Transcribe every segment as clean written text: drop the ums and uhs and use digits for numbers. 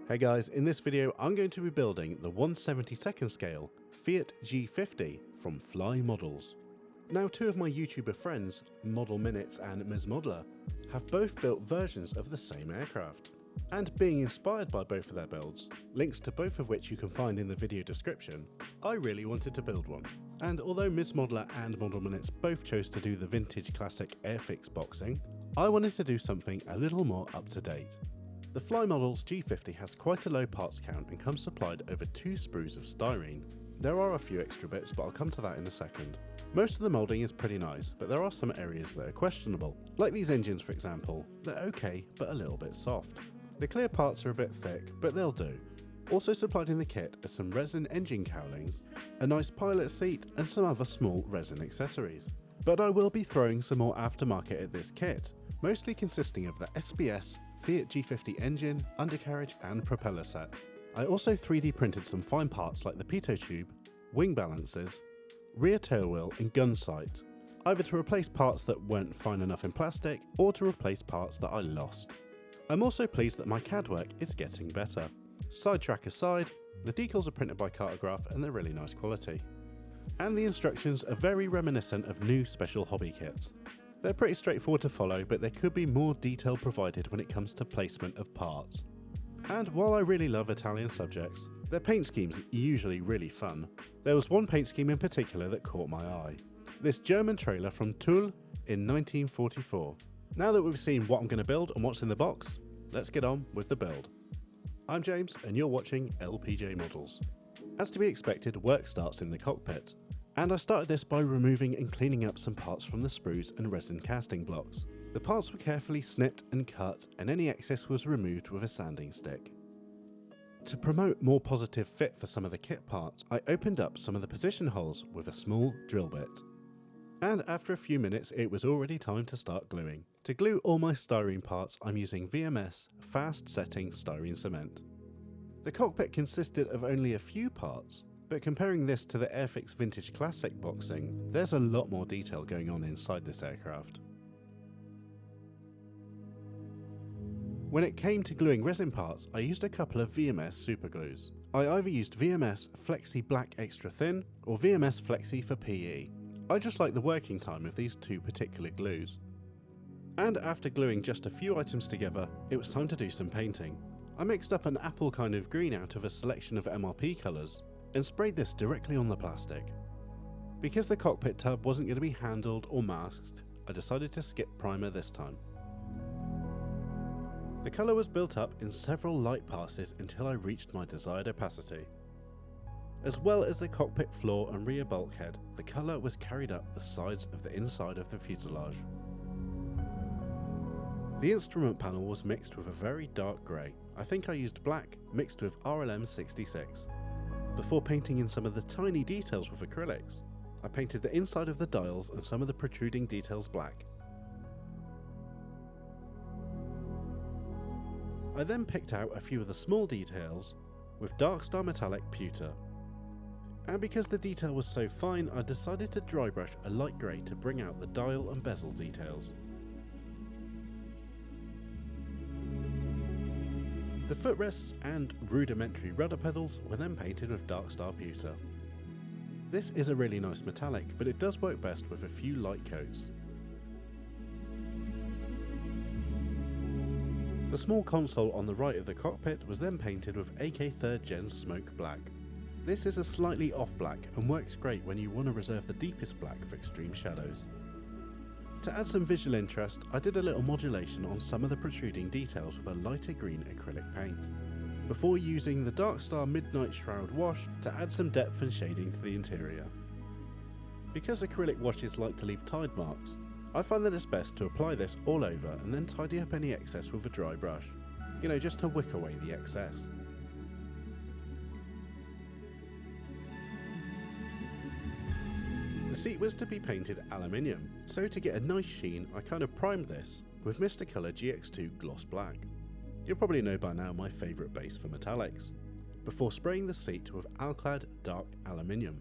Hey guys, in this video I'm going to be building the 1/72nd scale Fiat G.50 from Fly Models. Now two of my YouTuber friends, Model Minutes and Ms Modeler, have both built versions of the same aircraft. And being inspired by both of their builds, links to both of which you can find in the video description, I really wanted to build one. And although Ms Modeler and Model Minutes both chose to do the vintage classic Airfix boxing, I wanted to do something a little more up to date. The Fly Models G.50 has quite a low parts count and comes supplied over 2 sprues of styrene. There are a few extra bits, but I'll come to that in a second. Most of the moulding is pretty nice, but there are some areas that are questionable. Like these engines for example, they're okay but a little bit soft. The clear parts are a bit thick, but they'll do. Also supplied in the kit are some resin engine cowlings, a nice pilot seat and some other small resin accessories. But I will be throwing some more aftermarket at this kit, mostly consisting of the SBS Fiat G.50 engine, undercarriage and propeller set. I also 3D printed some fine parts like the pitot tube, wing balances, rear tail wheel and gun sight, either to replace parts that weren't fine enough in plastic or to replace parts that I lost. I'm also pleased that my CAD work is getting better. Sidetrack aside, the decals are printed by Cartograph and they're really nice quality. And the instructions are very reminiscent of new special hobby kits. They're pretty straightforward to follow, but there could be more detail provided when it comes to placement of parts. And while I really love Italian subjects, their paint schemes are usually really fun. There was one paint scheme in particular that caught my eye. This German trailer from Toul in 1944. Now that we've seen what I'm going to build and what's in the box, let's get on with the build. I'm James and you're watching LPJ Models. As to be expected, work starts in the cockpit. And I started this by removing and cleaning up some parts from the sprues and resin casting blocks. The parts were carefully snipped and cut and any excess was removed with a sanding stick. To promote more positive fit for some of the kit parts, I opened up some of the position holes with a small drill bit. And after a few minutes it was already time to start gluing. To glue all my styrene parts I'm using VMS fast setting styrene cement. The cockpit consisted of only a few parts, but comparing this to the Airfix Vintage Classic boxing, there's a lot more detail going on inside this aircraft. When it came to gluing resin parts, I used a couple of VMS superglues. I either used VMS Flexi Black Extra Thin or VMS Flexi for PE. I just like the working time of these two particular glues. And after gluing just a few items together, it was time to do some painting. I mixed up an apple kind of green out of a selection of MRP colours, and sprayed this directly on the plastic. Because the cockpit tub wasn't going to be handled or masked, I decided to skip primer this time. The colour was built up in several light passes until I reached my desired opacity. As well as the cockpit floor and rear bulkhead, the colour was carried up the sides of the inside of the fuselage. The instrument panel was mixed with a very dark grey. I think I used black mixed with RLM 66. Before painting in some of the tiny details with acrylics, I painted the inside of the dials and some of the protruding details black. I then picked out a few of the small details with Darkstar Metallic Pewter. And because the detail was so fine, I decided to dry brush a light grey to bring out the dial and bezel details. The footrests and rudimentary rudder pedals were then painted with Darkstar Pewter. This is a really nice metallic, but it does work best with a few light coats. The small console on the right of the cockpit was then painted with AK 3rd Gen Smoke Black. This is a slightly off black and works great when you want to reserve the deepest black for extreme shadows. To add some visual interest, I did a little modulation on some of the protruding details with a lighter green acrylic paint, before using the Darkstar Midnight Shroud wash to add some depth and shading to the interior. Because acrylic washes like to leave tide marks, I find that it's best to apply this all over and then tidy up any excess with a dry brush, just to wick away the excess. The seat was to be painted aluminium, so to get a nice sheen I kind of primed this with Mr. Colour GX2 Gloss Black. You'll probably know by now my favourite base for metallics, before spraying the seat with Alclad Dark Aluminium.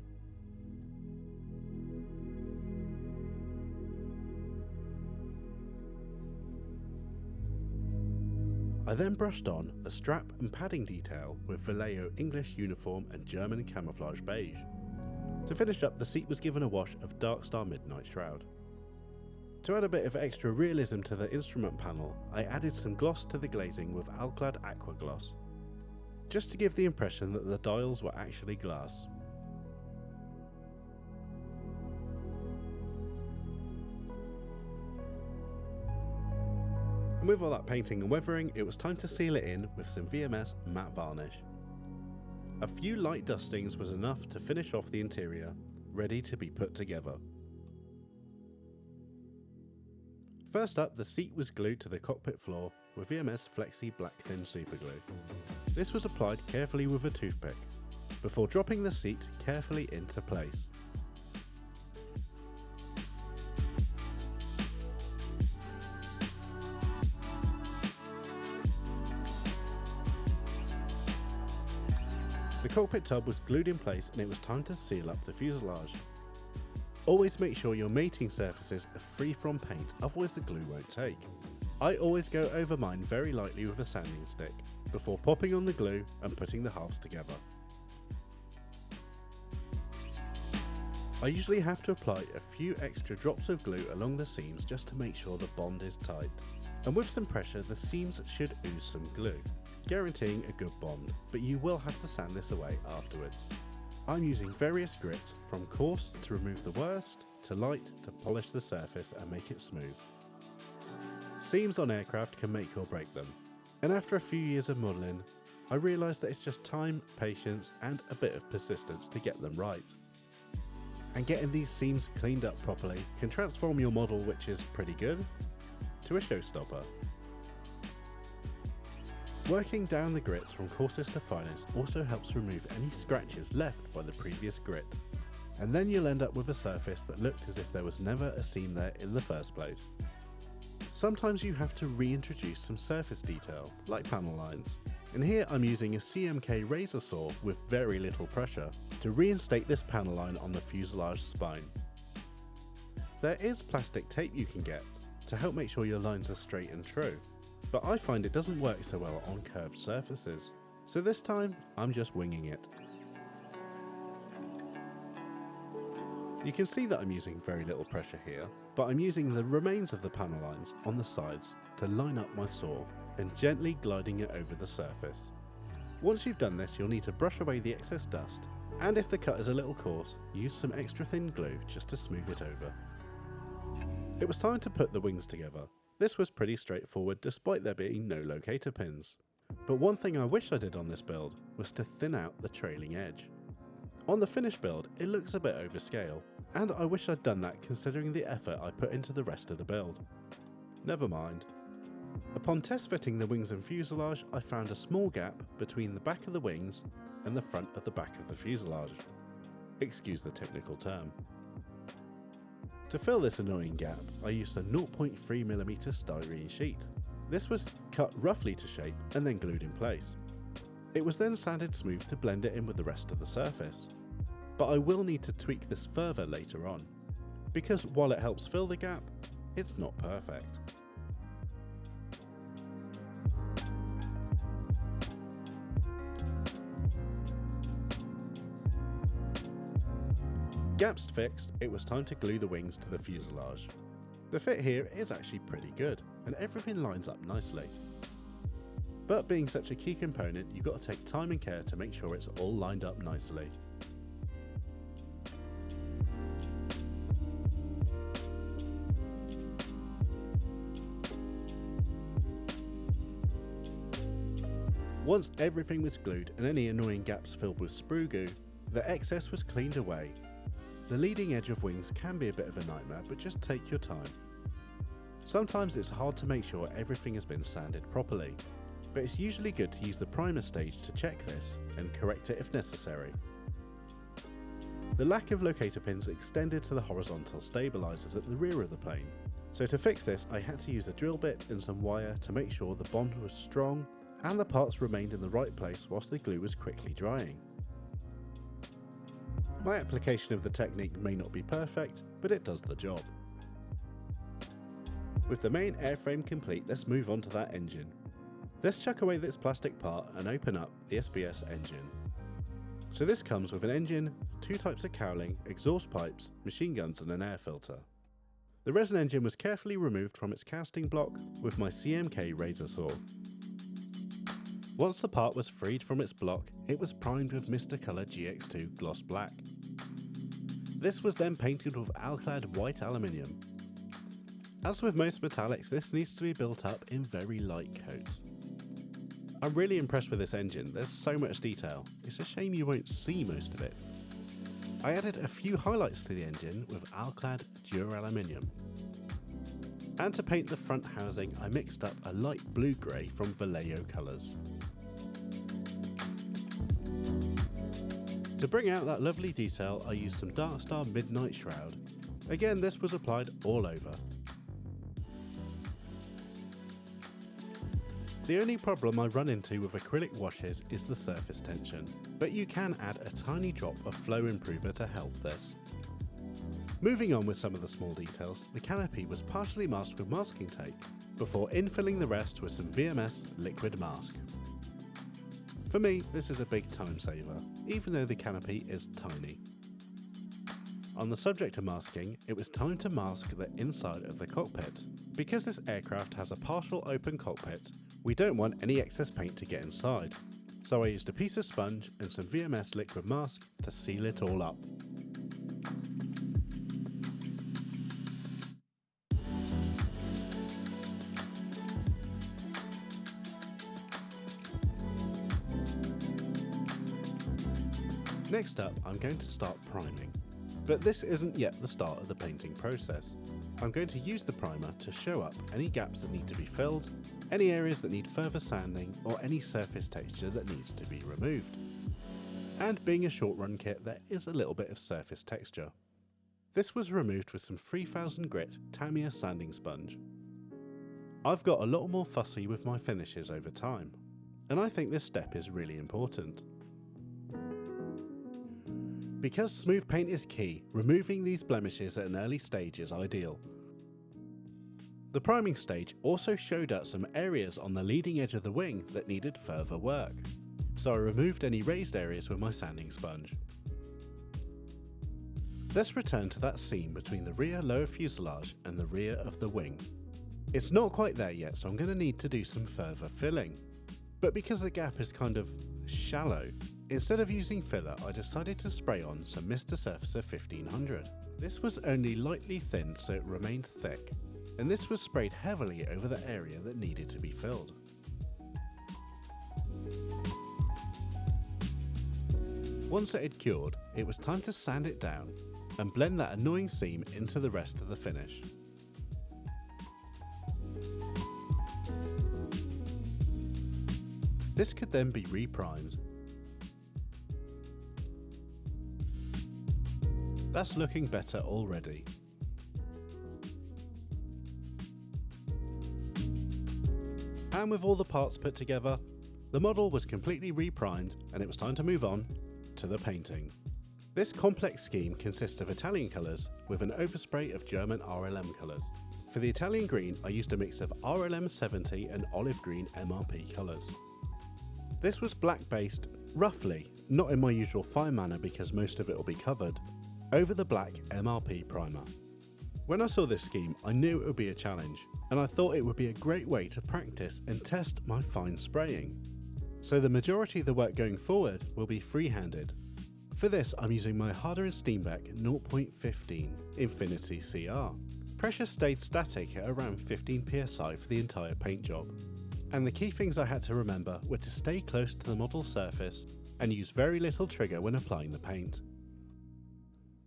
I then brushed on the strap and padding detail with Vallejo English uniform and German camouflage beige. To finish up, the seat was given a wash of Dark Star Midnight Shroud. To add a bit of extra realism to the instrument panel, I added some gloss to the glazing with Alclad Aqua Gloss, just to give the impression that the dials were actually glass. And with all that painting and weathering, it was time to seal it in with some VMS matte varnish. A few light dustings was enough to finish off the interior, ready to be put together. First up, the seat was glued to the cockpit floor with VMS Flexi Black Thin Superglue. This was applied carefully with a toothpick, before dropping the seat carefully into place. The cockpit tub was glued in place and it was time to seal up the fuselage. Always make sure your mating surfaces are free from paint, otherwise the glue won't take. I always go over mine very lightly with a sanding stick, before popping on the glue and putting the halves together. I usually have to apply a few extra drops of glue along the seams just to make sure the bond is tight. And with some pressure, the seams should ooze some glue, guaranteeing a good bond, but you will have to sand this away afterwards. I'm using various grits, from coarse to remove the worst, to light to polish the surface and make it smooth. Seams on aircraft can make or break them, and after a few years of modelling, I realised that it's just time, patience and a bit of persistence to get them right. And getting these seams cleaned up properly can transform your model, which is pretty good, to a showstopper. Working down the grits from coarsest to finest also helps remove any scratches left by the previous grit, and then you'll end up with a surface that looked as if there was never a seam there in the first place. Sometimes you have to reintroduce some surface detail, like panel lines, and here I'm using a CMK razor saw with very little pressure to reinstate this panel line on the fuselage spine. There is plastic tape you can get to help make sure your lines are straight and true, but I find it doesn't work so well on curved surfaces, so this time I'm just winging it. You can see that I'm using very little pressure here, but I'm using the remains of the panel lines on the sides to line up my saw and gently gliding it over the surface. Once you've done this, you'll need to brush away the excess dust, and if the cut is a little coarse, use some extra thin glue just to smooth it over. It was time to put the wings together. This was pretty straightforward despite there being no locator pins. But one thing I wish I did on this build was to thin out the trailing edge. On the finished build, it looks a bit overscale, and I wish I'd done that considering the effort I put into the rest of the build. Never mind. Upon test fitting the wings and fuselage, I found a small gap between the back of the wings and the front of the back of the fuselage. Excuse the technical term. To fill this annoying gap, I used a 0.3mm styrene sheet. This was cut roughly to shape and then glued in place. It was then sanded smooth to blend it in with the rest of the surface. But I will need to tweak this further later on, because while it helps fill the gap, it's not perfect. Gaps fixed, it was time to glue the wings to the fuselage. The fit here is actually pretty good, and everything lines up nicely. But being such a key component, you've got to take time and care to make sure it's all lined up nicely. Once everything was glued and any annoying gaps filled with sprue goo, the excess was cleaned away. The leading edge of wings can be a bit of a nightmare, but just take your time. Sometimes it's hard to make sure everything has been sanded properly, but it's usually good to use the primer stage to check this and correct it if necessary. The lack of locator pins extended to the horizontal stabilizers at the rear of the plane, so to fix this I had to use a drill bit and some wire to make sure the bond was strong and the parts remained in the right place whilst the glue was quickly drying. My application of the technique may not be perfect, but it does the job. With the main airframe complete, let's move on to that engine. Let's chuck away this plastic part and open up the SBS engine. So this comes with an engine, 2 types of cowling, exhaust pipes, machine guns and an air filter. The resin engine was carefully removed from its casting block with my CMK razor saw. Once the part was freed from its block, it was primed with Mr. Colour GX2 Gloss Black. This was then painted with alclad white aluminium. As with most metallics, this needs to be built up in very light coats. I'm really impressed with this engine, there's so much detail, it's a shame you won't see most of it. I added a few highlights to the engine with alclad duraluminium. And to paint the front housing, I mixed up a light blue-grey from Vallejo colours. To bring out that lovely detail, I used some Dark Star Midnight Shroud. Again, this was applied all over. The only problem I run into with acrylic washes is the surface tension, but you can add a tiny drop of flow improver to help this. Moving on with some of the small details, the canopy was partially masked with masking tape, before infilling the rest with some VMS liquid mask. For me, this is a big time saver, even though the canopy is tiny. On the subject of masking, it was time to mask the inside of the cockpit. Because this aircraft has a partial open cockpit, we don't want any excess paint to get inside, so I used a piece of sponge and some VMS liquid mask to seal it all up. Next up, I'm going to start priming. But this isn't yet the start of the painting process. I'm going to use the primer to show up any gaps that need to be filled, any areas that need further sanding, or any surface texture that needs to be removed. And being a short run kit, there is a little bit of surface texture. This was removed with some 3000 grit Tamiya sanding sponge. I've got a lot more fussy with my finishes over time, and I think this step is really important. Because smooth paint is key, removing these blemishes at an early stage is ideal. The priming stage also showed us some areas on the leading edge of the wing that needed further work, so I removed any raised areas with my sanding sponge. Let's return to that seam between the rear lower fuselage and the rear of the wing. It's not quite there yet, so I'm going to need to do some further filling. But because the gap is kind of shallow, instead of using filler, I decided to spray on some Mr. Surfacer 1500. This was only lightly thinned so it remained thick, and this was sprayed heavily over the area that needed to be filled. Once it had cured, it was time to sand it down and blend that annoying seam into the rest of the finish. This could then be reprimed. That's looking better already. And with all the parts put together, the model was completely reprimed and it was time to move on to the painting. This complex scheme consists of Italian colours with an overspray of German RLM colours. For the Italian green, I used a mix of RLM 70 and olive green MRP colours. This was black based, roughly, not in my usual fine manner because most of it will be covered, over the black MRP primer. When I saw this scheme, I knew it would be a challenge, and I thought it would be a great way to practice and test my fine spraying. So the majority of the work going forward will be free-handed. For this, I'm using my Harder & Steenbeck 0.15 Infinity CR. Pressure stayed static at around 15 psi for the entire paint job. And the key things I had to remember were to stay close to the model surface and use very little trigger when applying the paint.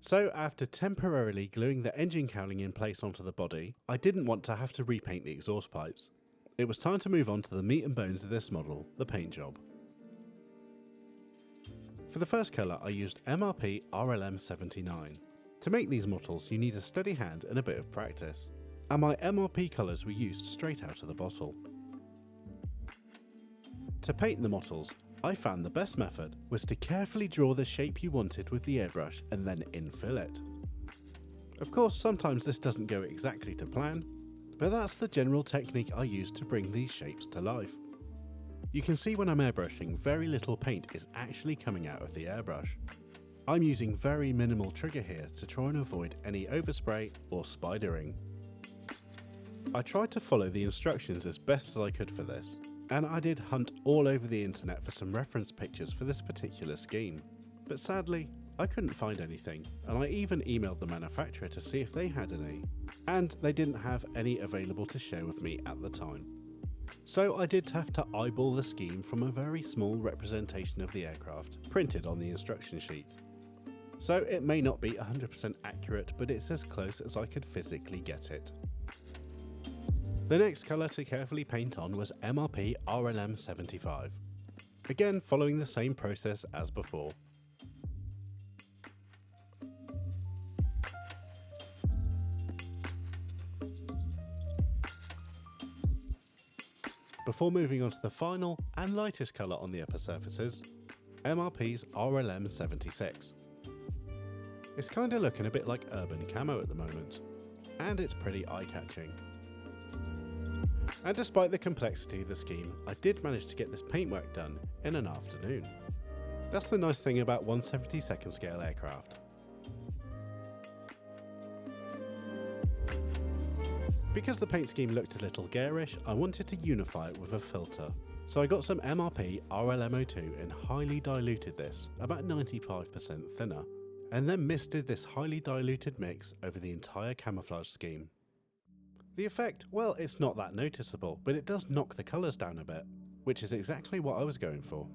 So after temporarily gluing the engine cowling in place onto the body, I didn't want to have to repaint the exhaust pipes. It was time to move on to the meat and bones of this model, the paint job. For the first colour I used MRP RLM 79. To make these models you need a steady hand and a bit of practice, and my MRP colours were used straight out of the bottle. To paint the models, I found the best method was to carefully draw the shape you wanted with the airbrush and then infill it. Of course, sometimes this doesn't go exactly to plan, but that's the general technique I use to bring these shapes to life. You can see when I'm airbrushing, very little paint is actually coming out of the airbrush. I'm using very minimal trigger here to try and avoid any overspray or spidering. I tried to follow the instructions as best as I could for this, and I did hunt all over the internet for some reference pictures for this particular scheme, but sadly I couldn't find anything, and I even emailed the manufacturer to see if they had any, and they didn't have any available to share with me at the time. So I did have to eyeball the scheme from a very small representation of the aircraft printed on the instruction sheet. So it may not be 100% accurate, but it's as close as I could physically get it. The next colour to carefully paint on was MRP RLM 75. Again, following the same process as before. Before moving on to the final and lightest colour on the upper surfaces, MRP's RLM 76. It's kinda looking a bit like urban camo at the moment, and it's pretty eye-catching. And despite the complexity of the scheme, I did manage to get this paintwork done in an afternoon. That's the nice thing about 1/72nd scale aircraft. Because the paint scheme looked a little garish, I wanted to unify it with a filter. So I got some MRP RLM02 and highly diluted this, about 95% thinner, and then misted this highly diluted mix over the entire camouflage scheme. The effect, well, it's not that noticeable, but it does knock the colours down a bit, which is exactly what I was going for.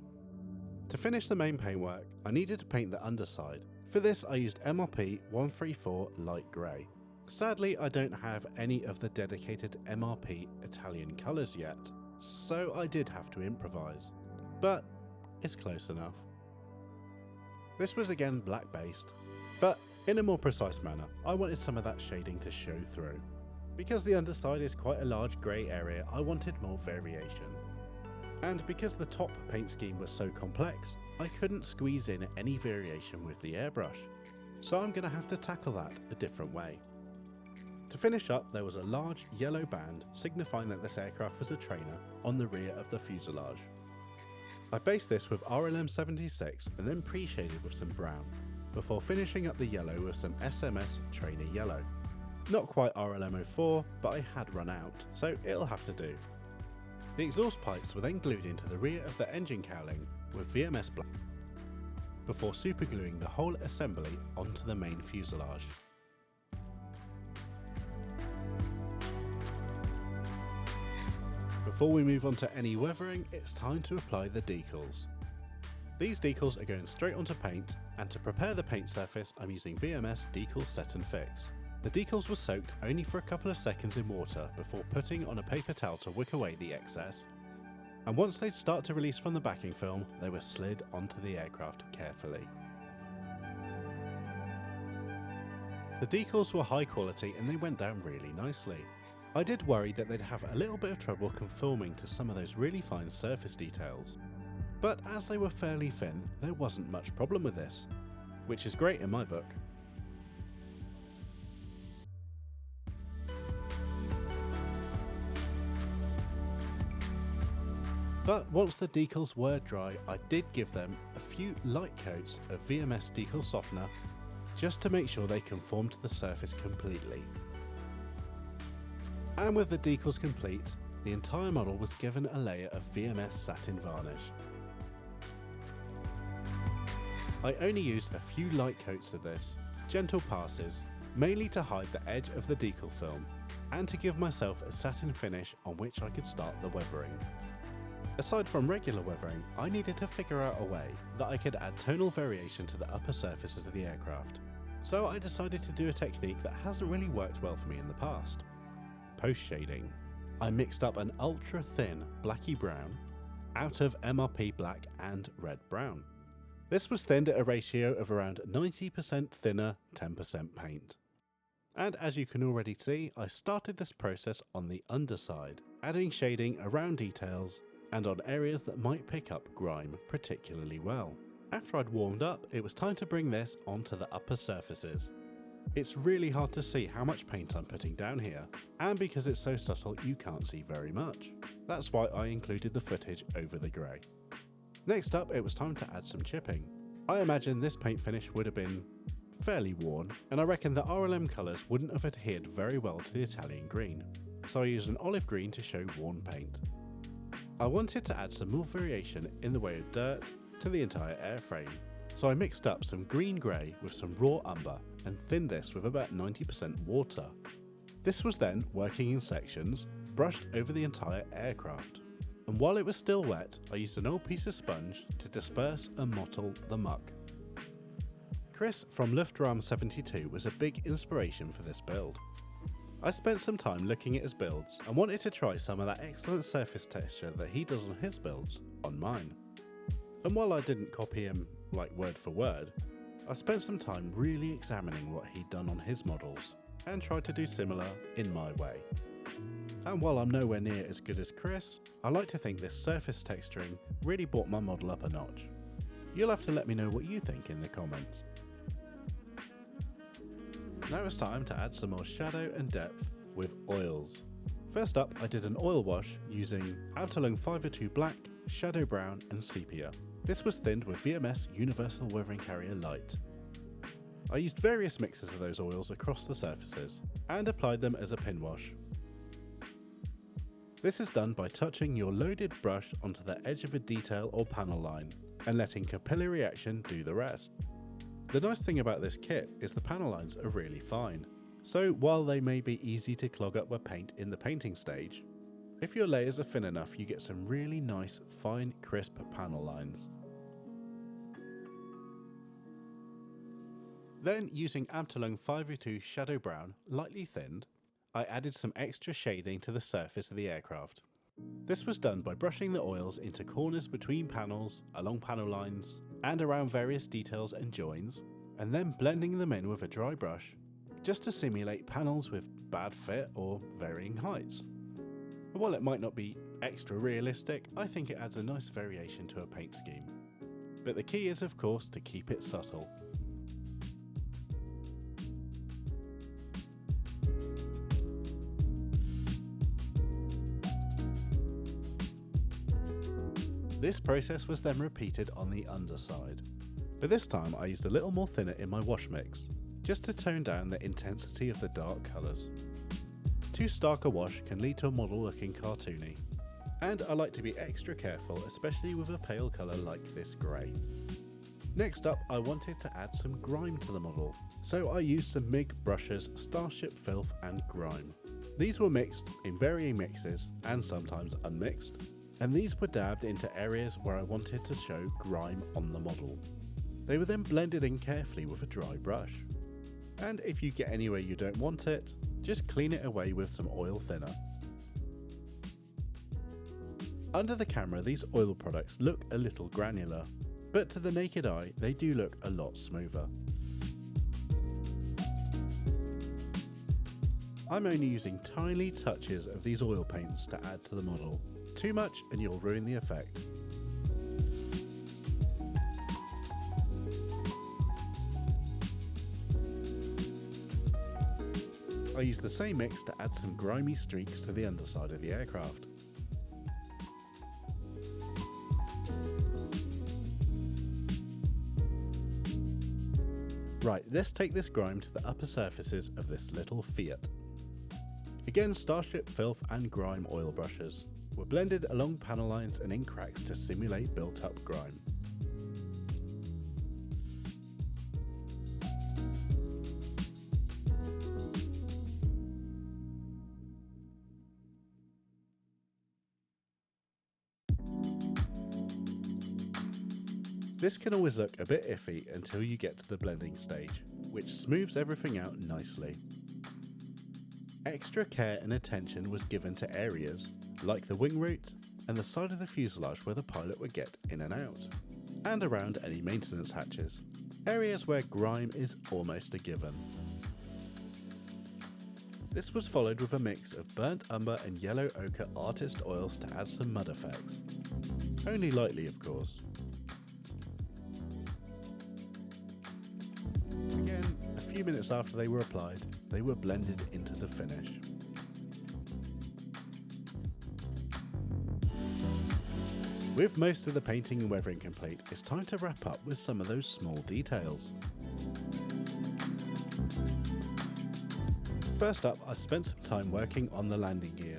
To finish the main paintwork, I needed to paint the underside. For this I used MRP 134 Light Grey. Sadly, I don't have any of the dedicated MRP Italian colours yet, so I did have to improvise, but it's close enough. This was again black based, but in a more precise manner. I wanted some of that shading to show through. Because the underside is quite a large grey area, I wanted more variation. And because the top paint scheme was so complex, I couldn't squeeze in any variation with the airbrush, so I'm going to have to tackle that a different way. To finish up, there was a large yellow band signifying that this aircraft was a trainer on the rear of the fuselage. I based this with RLM 76 and then pre-shaded with some brown, before finishing up the yellow with some SMS trainer yellow. Not quite RLM 04, but I had run out, so it'll have to do. The exhaust pipes were then glued into the rear of the engine cowling with VMS black, before supergluing the whole assembly onto the main fuselage. Before we move on to any weathering, it's time to apply the decals. These decals are going straight onto paint, and to prepare the paint surface I'm using VMS Decal Set and Fix. The decals were soaked only for a couple of seconds in water before putting on a paper towel to wick away the excess. And once they'd start to release from the backing film, they were slid onto the aircraft carefully. The decals were high quality and they went down really nicely. I did worry that they'd have a little bit of trouble conforming to some of those really fine surface details. But as they were fairly thin, there wasn't much problem with this, which is great in my book. But once the decals were dry, I did give them a few light coats of VMS decal softener just to make sure they conformed to the surface completely. And with the decals complete, the entire model was given a layer of VMS satin varnish. I only used a few light coats of this, gentle passes, mainly to hide the edge of the decal film, and to give myself a satin finish on which I could start the weathering. Aside from regular weathering, I needed to figure out a way that I could add tonal variation to the upper surfaces of the aircraft. So I decided to do a technique that hasn't really worked well for me in the past. Post-shading. I mixed up an ultra thin blacky brown out of MRP black and red brown. This was thinned at a ratio of around 90% thinner, 10% paint. And as you can already see, I started this process on the underside, adding shading around details and on areas that might pick up grime particularly well. After I'd warmed up, it was time to bring this onto the upper surfaces. It's really hard to see how much paint I'm putting down here, and because it's so subtle you can't see very much. That's why I included the footage over the grey. Next up, it was time to add some chipping. I imagine this paint finish would have been fairly worn, and I reckon the RLM colours wouldn't have adhered very well to the Italian green, so I used an olive green to show worn paint. I wanted to add some more variation in the way of dirt to the entire airframe, so I mixed up some green grey with some raw umber and thinned this with about 90% water. This was then, working in sections, brushed over the entire aircraft. And while it was still wet, I used an old piece of sponge to disperse and mottle the muck. Chris from Luftwaffe 72 was a big inspiration for this build. I spent some time looking at his builds and wanted to try some of that excellent surface texture that he does on his builds on mine. And while I didn't copy him like word for word, I spent some time really examining what he'd done on his models and tried to do similar in my way. And while I'm nowhere near as good as Chris, I like to think this surface texturing really brought my model up a notch. You'll have to let me know what you think in the comments. Now it's time to add some more shadow and depth with oils. First up, I did an oil wash using Italian WW2 Black, Shadow Brown and Sepia. This was thinned with VMS Universal Weathering Carrier Light. I used various mixes of those oils across the surfaces and applied them as a pin wash. This is done by touching your loaded brush onto the edge of a detail or panel line and letting capillary action do the rest. The nice thing about this kit is the panel lines are really fine, so while they may be easy to clog up with paint in the painting stage, if your layers are thin enough you get some really nice fine crisp panel lines. Then, using Italian WW2 Shadow Brown lightly thinned, I added some extra shading to the surface of the aircraft. This was done by brushing the oils into corners between panels, along panel lines, and around various details and joins, and then blending them in with a dry brush, just to simulate panels with bad fit or varying heights. And while it might not be extra realistic, I think it adds a nice variation to a paint scheme. But the key is of course to keep it subtle. This process was then repeated on the underside, but this time I used a little more thinner in my wash mix, just to tone down the intensity of the dark colours. Too stark a wash can lead to a model looking cartoony, and I like to be extra careful, especially with a pale colour like this grey. Next up, I wanted to add some grime to the model, so I used some MIG brushes Starship Filth and Grime. These were mixed in varying mixes and sometimes unmixed, and these were dabbed into areas where I wanted to show grime on the model. They were then blended in carefully with a dry brush. And if you get anywhere you don't want it, just clean it away with some oil thinner. Under the camera, these oil products look a little granular, but to the naked eye they do look a lot smoother. I'm only using tiny touches of these oil paints to add to the model. Too much and you'll ruin the effect. I use the same mix to add some grimy streaks to the underside of the aircraft. Right, let's take this grime to the upper surfaces of this little Fiat. Again, Starship Filth and Grime oil brushes were blended along panel lines and in cracks to simulate built-up grime. This can always look a bit iffy until you get to the blending stage, which smooths everything out nicely. Extra care and attention was given to areas like the wing root and the side of the fuselage where the pilot would get in and out, and around any maintenance hatches, areas where grime is almost a given. This was followed with a mix of burnt umber and yellow ochre artist oils to add some mud effects, only lightly of course. Again, a few minutes after they were applied, they were blended into the finish. With most of the painting and weathering complete, it's time to wrap up with some of those small details. First up, I spent some time working on the landing gear.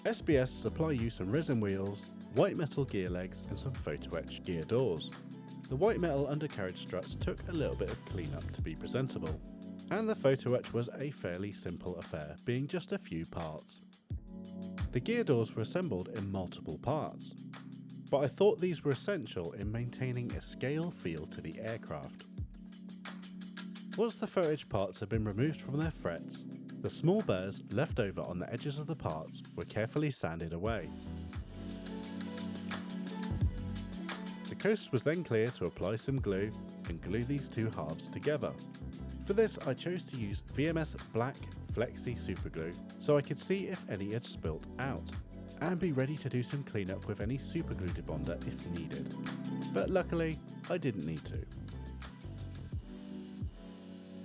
SBS supply you some resin wheels, white metal gear legs and some photo etched gear doors. The white metal undercarriage struts took a little bit of cleanup to be presentable, and the photo etch was a fairly simple affair, being just a few parts. The gear doors were assembled in multiple parts, but I thought these were essential in maintaining a scale feel to the aircraft. Once the photo etch parts had been removed from their frets, the small burrs left over on the edges of the parts were carefully sanded away. The coast was then clear to apply some glue and glue these two halves together. For this I chose to use VMS Black Flexi Superglue so I could see if any had spilt out, and be ready to do some cleanup with any superglue debonder if needed. But luckily, I didn't need to.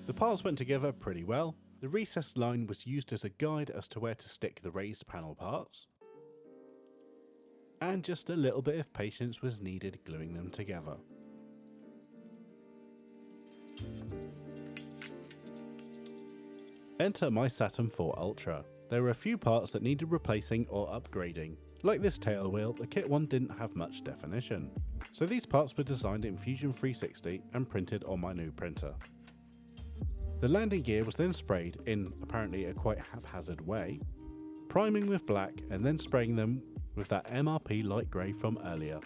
The parts went together pretty well. The recessed line was used as a guide as to where to stick the raised panel parts, and just a little bit of patience was needed gluing them together. Enter my Saturn IV Ultra. There were a few parts that needed replacing or upgrading. Like this tail wheel, the kit one didn't have much definition. So these parts were designed in Fusion 360 and printed on my new printer. The landing gear was then sprayed in apparently a quite haphazard way, priming with black and then spraying them with that MRP light grey from earlier.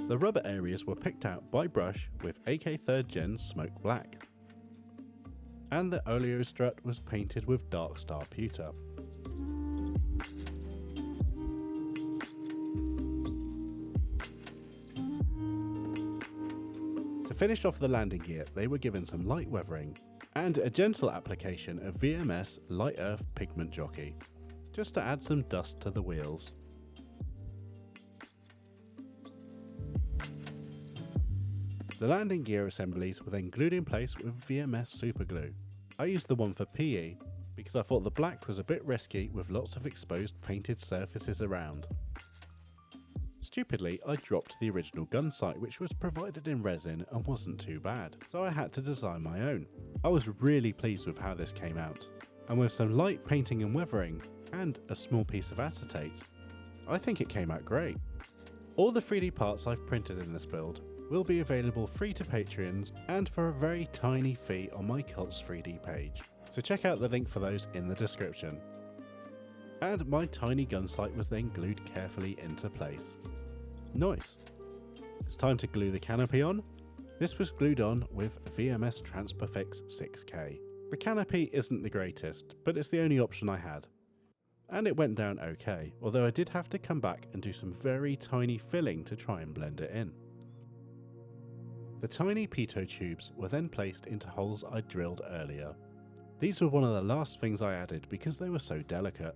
The rubber areas were picked out by brush with AK 3rd Gen Smoke Black, and the oleo strut was painted with Dark Star Pewter. To finish off the landing gear, they were given some light weathering and a gentle application of VMS Light Earth Pigment Jockey, just to add some dust to the wheels. The landing gear assemblies were then glued in place with VMS Superglue. I used the one for PE because I thought the black was a bit risky with lots of exposed painted surfaces around. Stupidly, I dropped the original gun sight, which was provided in resin and wasn't too bad, so I had to design my own. I was really pleased with how this came out, and with some light painting and weathering and a small piece of acetate, I think it came out great. All the 3D parts I've printed in this build will be available free to Patreons and for a very tiny fee on my Cults 3D page, so check out the link for those in the description. And my tiny gun sight was then glued carefully into place. Nice! It's time to glue the canopy on. This was glued on with VMS Transperfix 6K. The canopy isn't the greatest, but it's the only option I had. And it went down okay, although I did have to come back and do some very tiny filling to try and blend it in. The tiny pitot tubes were then placed into holes I drilled earlier. These were one of the last things I added because they were so delicate.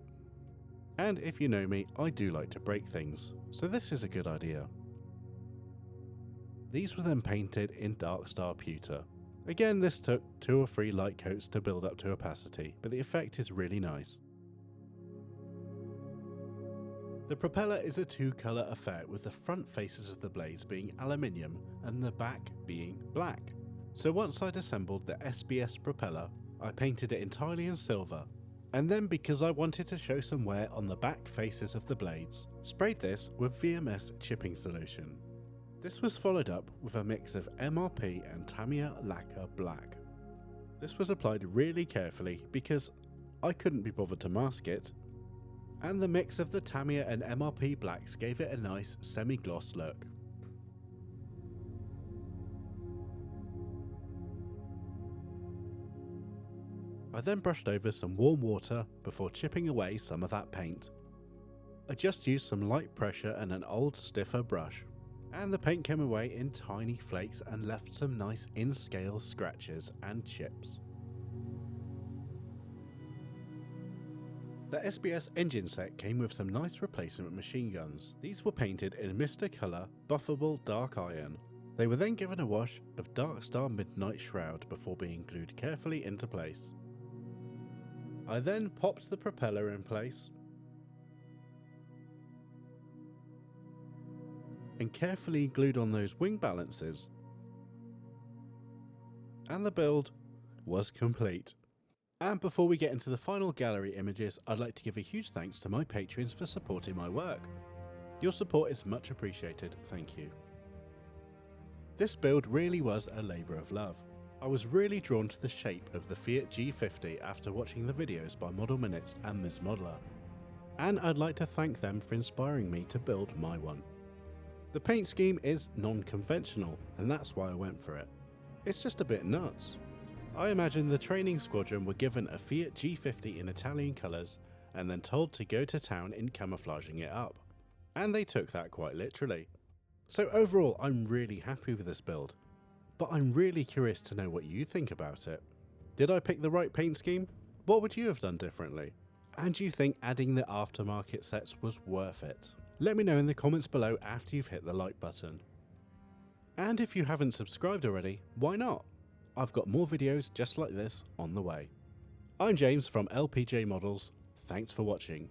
And if you know me, I do like to break things, so this is a good idea. These were then painted in Dark Star Pewter. Again, this took 2 or 3 light coats to build up to opacity, but the effect is really nice. The propeller is a 2-colour affair, with the front faces of the blades being aluminium and the back being black. So once I'd assembled the SBS propeller, I painted it entirely in silver, and then because I wanted to show some wear on the back faces of the blades, sprayed this with VMS chipping solution. This was followed up with a mix of MRP and Tamiya lacquer black. This was applied really carefully because I couldn't be bothered to mask it, and the mix of the Tamiya and MRP blacks gave it a nice semi-gloss look. I then brushed over some warm water before chipping away some of that paint. I just used some light pressure and an old stiffer brush, and the paint came away in tiny flakes and left some nice in-scale scratches and chips. The SBS engine set came with some nice replacement machine guns. These were painted in Mr. Colour Buffable Dark Iron. They were then given a wash of Dark Star Midnight Shroud before being glued carefully into place. I then popped the propeller in place and carefully glued on those wing balances, and the build was complete. And before we get into the final gallery images, I'd like to give a huge thanks to my patrons for supporting my work. Your support is much appreciated, thank you. This build really was a labour of love. I was really drawn to the shape of the Fiat G.50 after watching the videos by Model Minutes and Ms. Modeler, and I'd like to thank them for inspiring me to build my one. The paint scheme is non-conventional, and that's why I went for it. It's just a bit nuts. I imagine the training squadron were given a Fiat G.50 in Italian colours and then told to go to town in camouflaging it up. And they took that quite literally. So overall, I'm really happy with this build, but I'm really curious to know what you think about it. Did I pick the right paint scheme? What would you have done differently? And do you think adding the aftermarket sets was worth it? Let me know in the comments below after you've hit the like button. And if you haven't subscribed already, why not? I've got more videos just like this on the way. I'm James from LPJ Models. Thanks for watching.